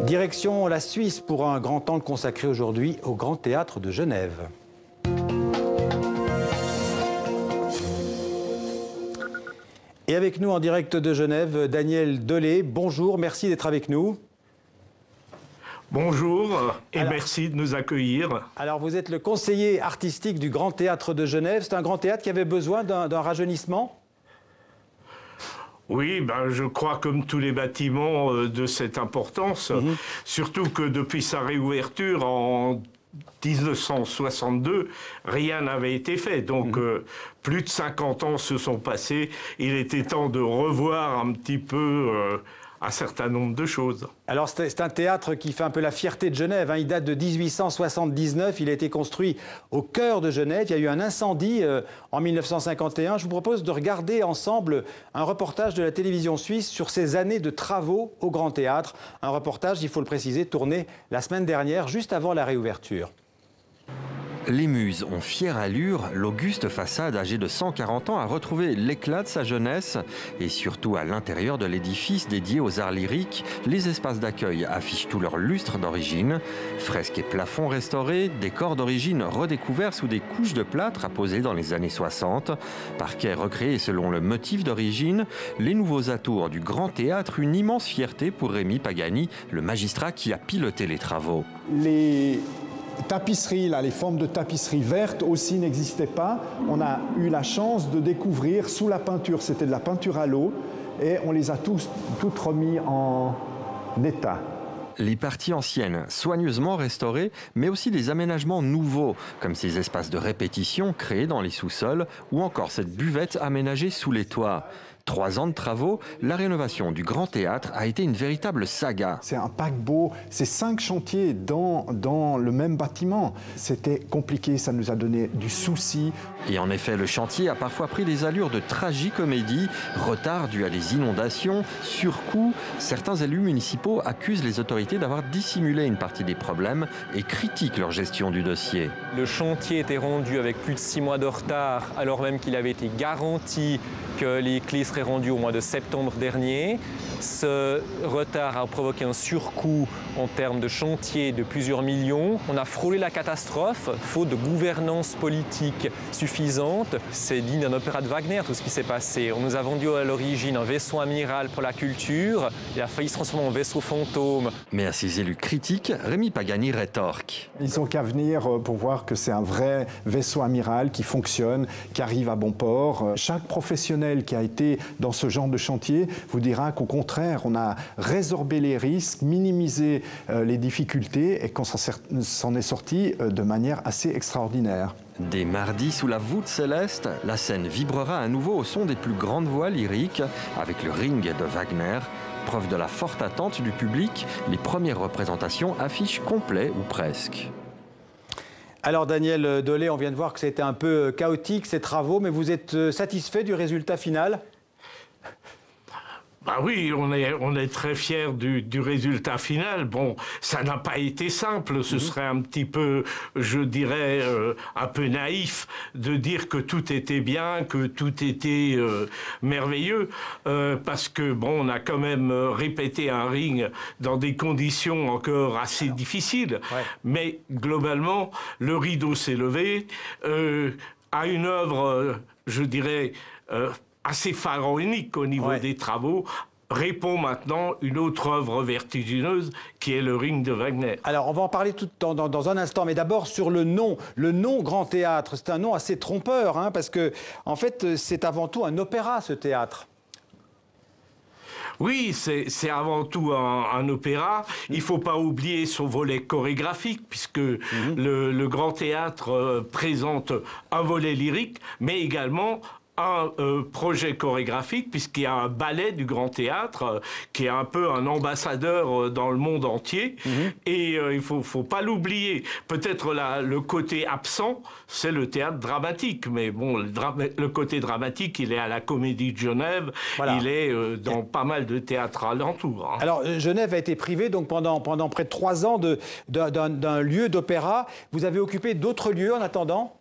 Direction la Suisse pour un grand temps consacré aujourd'hui au Grand Théâtre de Genève. Et avec nous en direct de Genève, Daniel Delay. Bonjour, merci d'être avec nous. Bonjour et merci de nous accueillir. Alors vous êtes le conseiller artistique du Grand Théâtre de Genève. C'est un grand théâtre qui avait besoin d'un rajeunissement ? Oui, je crois comme tous les bâtiments de cette importance, surtout que depuis sa réouverture en 1962, rien n'avait été fait. Donc plus de 50 ans se sont passés. Il était temps de revoir un petit peu un certain nombre de choses. Alors c'est un théâtre qui fait un peu la fierté de Genève. Il date de 1879, il a été construit au cœur de Genève. Il y a eu un incendie en 1951. Je vous propose de regarder ensemble un reportage de la télévision suisse sur ces années de travaux au Grand Théâtre. Un reportage, il faut le préciser, tourné la semaine dernière, juste avant la réouverture. Les Muses ont fière allure, l'auguste façade âgée de 140 ans a retrouvé l'éclat de sa jeunesse et surtout à l'intérieur de l'édifice dédié aux arts lyriques, les espaces d'accueil affichent tout leur lustre d'origine. Fresques et plafonds restaurés, décors d'origine redécouverts sous des couches de plâtre apposées dans les années 60, parquets recréés selon le motif d'origine, les nouveaux atours du Grand Théâtre, une immense fierté pour Rémi Pagani, le magistrat qui a piloté les travaux. Les tapisseries, les formes de tapisserie vertes aussi n'existaient pas. On a eu la chance de découvrir sous la peinture, c'était de la peinture à l'eau, et on les a toutes remis en état. Les parties anciennes, soigneusement restaurées, mais aussi des aménagements nouveaux, comme ces espaces de répétition créés dans les sous-sols, ou encore cette buvette aménagée sous les toits. 3 ans de travaux, la rénovation du Grand Théâtre a été une véritable saga. C'est un paquebot, c'est 5 chantiers dans le même bâtiment. C'était compliqué, ça nous a donné du souci. Et en effet, le chantier a parfois pris des allures de tragicomédie, retard dû à des inondations, surcoûts. Certains élus municipaux accusent les autorités d'avoir dissimulé une partie des problèmes et critiquent leur gestion du dossier. Le chantier était rendu avec plus de 6 mois de retard, alors même qu'il avait été garanti que les clés seraient rendues au mois de septembre dernier. Ce retard a provoqué un surcoût en termes de chantier de plusieurs millions. On a frôlé la catastrophe, faute de gouvernance politique suffisante. C'est digne d'un opéra de Wagner, tout ce qui s'est passé. On nous a vendu à l'origine un vaisseau amiral pour la culture. Il a failli se transformer en vaisseau fantôme. Mais à ces élus critiques, Rémi Pagani rétorque. Ils n'ont qu'à venir pour voir que c'est un vrai vaisseau amiral qui fonctionne, qui arrive à bon port. Chaque professionnel qui a été dans ce genre de chantier vous dira qu'au contraire, on a résorbé les risques, minimisé les difficultés et qu'on s'en est sorti de manière assez extraordinaire. Dès mardi, sous la voûte céleste, la scène vibrera à nouveau au son des plus grandes voix lyriques avec le Ring de Wagner. Preuve de la forte attente du public, les premières représentations affichent complet ou presque. Alors Daniel Delay, on vient de voir que c'était un peu chaotique ces travaux, mais vous êtes satisfait du résultat final ? Oui, on est très fiers du résultat final. Bon, ça n'a pas été simple. Ce serait un petit peu, je dirais, un peu naïf de dire que tout était bien, que tout était merveilleux, parce que bon, on a quand même répété un ring dans des conditions encore assez difficiles. Ouais. Mais globalement, le rideau s'est levé à une œuvre, je dirais, assez pharaonique au niveau des travaux, répond maintenant une autre œuvre vertigineuse qui est le Ring de Wagner. Alors on va en parler dans un instant, mais d'abord sur le nom. Le nom Grand Théâtre, c'est un nom assez trompeur, parce que en fait c'est avant tout un opéra, ce théâtre. Oui, c'est avant tout un opéra. Il ne faut pas oublier son volet chorégraphique, puisque le Grand Théâtre présente un volet lyrique, mais également un projet chorégraphique, puisqu'il y a un ballet du Grand Théâtre qui est un peu un ambassadeur dans le monde entier. Et il faut pas l'oublier. Peut-être le côté absent, c'est le théâtre dramatique. Mais bon, le côté dramatique, il est à la Comédie de Genève. Voilà. Il est dans pas mal de théâtres alentours. Alors, Genève a été privée donc, pendant près de 3 ans d'un lieu d'opéra. Vous avez occupé d'autres lieux en attendant ?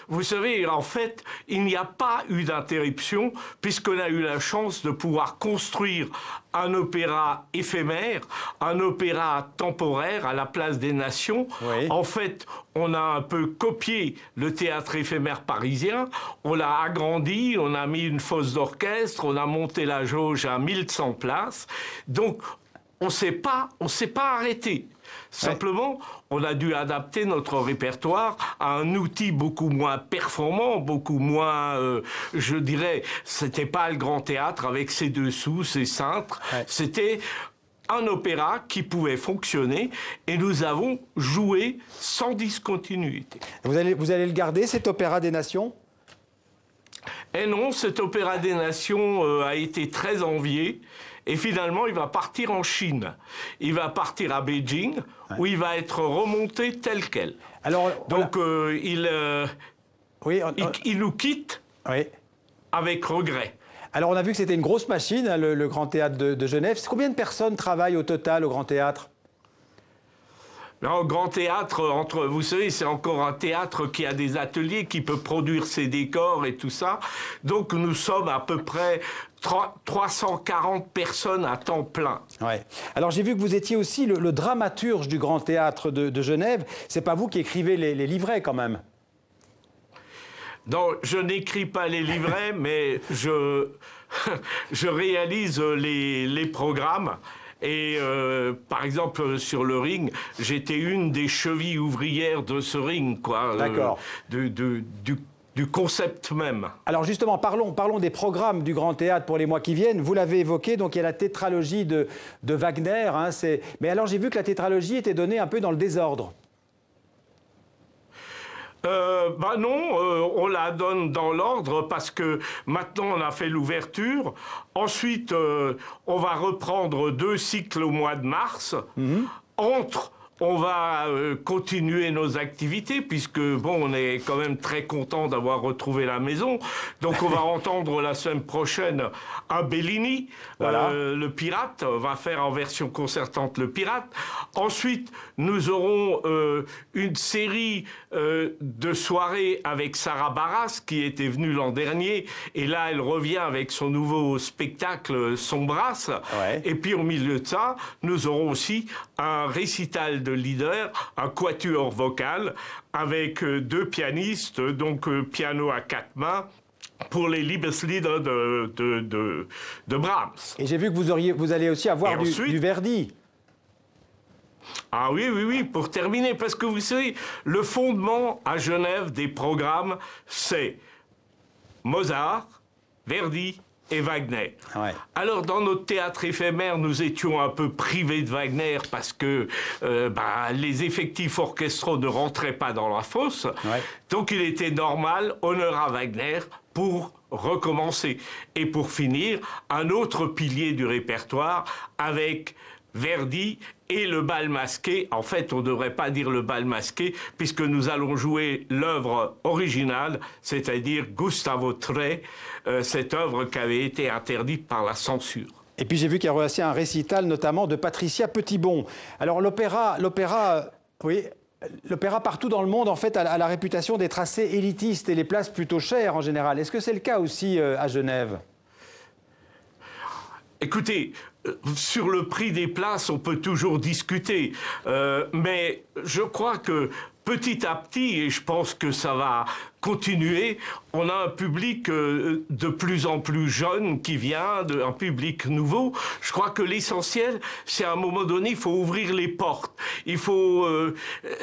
vous savez, en fait, il n'y a pas eu d'interruption puisqu'on a eu la chance de pouvoir construire un opéra éphémère, un opéra temporaire à la Place des Nations. Oui. En fait, on a un peu copié le théâtre éphémère parisien, on l'a agrandi, on a mis une fosse d'orchestre, on a monté la jauge à 1100 places. Donc, on s'est pas arrêté. Simplement, on a dû adapter notre répertoire à un outil beaucoup moins performant, beaucoup moins, je dirais, c'était pas le grand théâtre avec ses dessous, ses cintres, c'était un opéra qui pouvait fonctionner et nous avons joué sans discontinuité. Vous allez le garder, cet Opéra des Nations ? Et non, cet Opéra des Nations a été très envié. Et finalement, il va partir en Chine. Il va partir à Beijing, où il va être remonté tel quel. Alors, donc, il nous quitte avec regret. Alors, on a vu que c'était une grosse machine, hein, le Grand Théâtre de Genève. Combien de personnes travaillent au total au Grand Théâtre ? Au Grand Théâtre, vous savez, c'est encore un théâtre qui a des ateliers, qui peut produire ses décors et tout ça. Donc, nous sommes à peu près 340 personnes à temps plein. Ouais. Alors, j'ai vu que vous étiez aussi le dramaturge du Grand Théâtre de Genève. C'est pas vous qui écrivez les livrets, quand même? Non, je n'écris pas les livrets, mais je réalise les programmes. Et par exemple, sur le ring, j'étais une des chevilles ouvrières de ce ring, quoi. D'accord. Du concept même. Alors justement, parlons des programmes du Grand Théâtre pour les mois qui viennent. Vous l'avez évoqué, donc il y a la tétralogie de Wagner. Hein, mais alors j'ai vu que la tétralogie était donnée un peu dans le désordre. Non, on la donne dans l'ordre parce que maintenant on a fait l'ouverture. Ensuite, on va reprendre 2 cycles au mois de mars. On va continuer nos activités puisque, bon, on est quand même très content d'avoir retrouvé la maison. Donc, on va entendre la semaine prochaine un Bellini, voilà. Le Pirate. On va faire en version concertante le Pirate. Ensuite, nous aurons une série de soirées avec Sarah Barras qui était venue l'an dernier. Et là, elle revient avec son nouveau spectacle Son Brasse. Ouais. Et puis, au milieu de ça, nous aurons aussi un récital de leader, un quatuor vocal avec 2 pianistes, donc piano à 4 mains, pour les Liebeslieder de Brahms. Et j'ai vu que vous allez aussi avoir du Verdi. Ah oui, pour terminer, parce que vous savez, le fondement à Genève des programmes, c'est Mozart, Verdi et Wagner. Ouais. Alors, dans notre théâtre éphémère, nous étions un peu privés de Wagner parce que les effectifs orchestraux ne rentraient pas dans la fosse. Ouais. Donc, il était normal, honneur à Wagner, pour recommencer. Et pour finir, un autre pilier du répertoire avec Verdi et le bal masqué. En fait, on ne devrait pas dire le bal masqué, puisque nous allons jouer l'œuvre originale, c'est-à-dire Gustavo Tre, cette œuvre qui avait été interdite par la censure. Et puis j'ai vu qu'il y a aussi un récital, notamment de Patricia Petitbon. Alors l'opéra partout dans le monde, en fait, a la réputation d'être assez élitiste et les places plutôt chères en général. Est-ce que c'est le cas aussi à Genève ? Écoutez, sur le prix des places, on peut toujours discuter, mais je crois que petit à petit, et je pense que ça va continuer, on a un public de plus en plus jeune qui vient, un public nouveau. Je crois que l'essentiel, c'est à un moment donné, il faut ouvrir les portes. Il faut...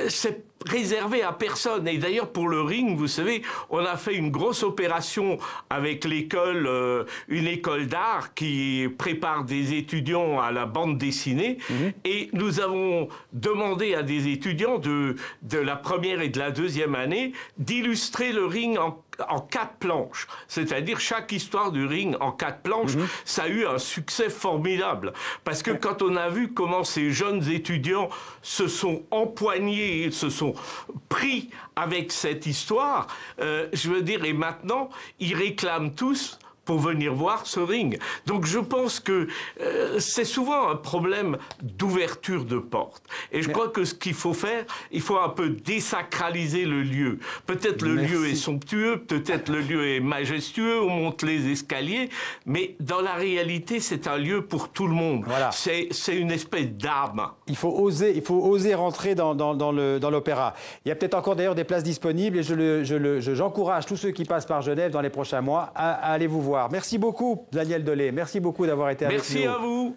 c'est réservé à personne. Et d'ailleurs, pour le ring, vous savez, on a fait une grosse opération avec l'école, une école d'art qui prépare des étudiants à la bande dessinée. Et nous avons demandé à des étudiants de la première et de la deuxième année d'illustrer le ring en 4 planches, c'est-à-dire chaque histoire du ring en 4 planches, ça a eu un succès formidable. Parce que quand on a vu comment ces jeunes étudiants se sont empoignés, se sont pris avec cette histoire, je veux dire, et maintenant, ils réclament tous pour venir voir ce ring. Donc je pense que c'est souvent un problème d'ouverture de porte. Et je crois que ce qu'il faut faire, il faut un peu désacraliser le lieu. Peut-être le lieu est somptueux, peut-être le lieu est majestueux, on monte les escaliers, mais dans la réalité, c'est un lieu pour tout le monde. Voilà. C'est une espèce d'âme. Il faut oser rentrer dans l'opéra. Il y a peut-être encore d'ailleurs des places disponibles et j'encourage tous ceux qui passent par Genève dans les prochains mois à aller vous voir. Merci beaucoup, Daniel Dolé. Merci beaucoup d'avoir été avec nous. Merci à vous.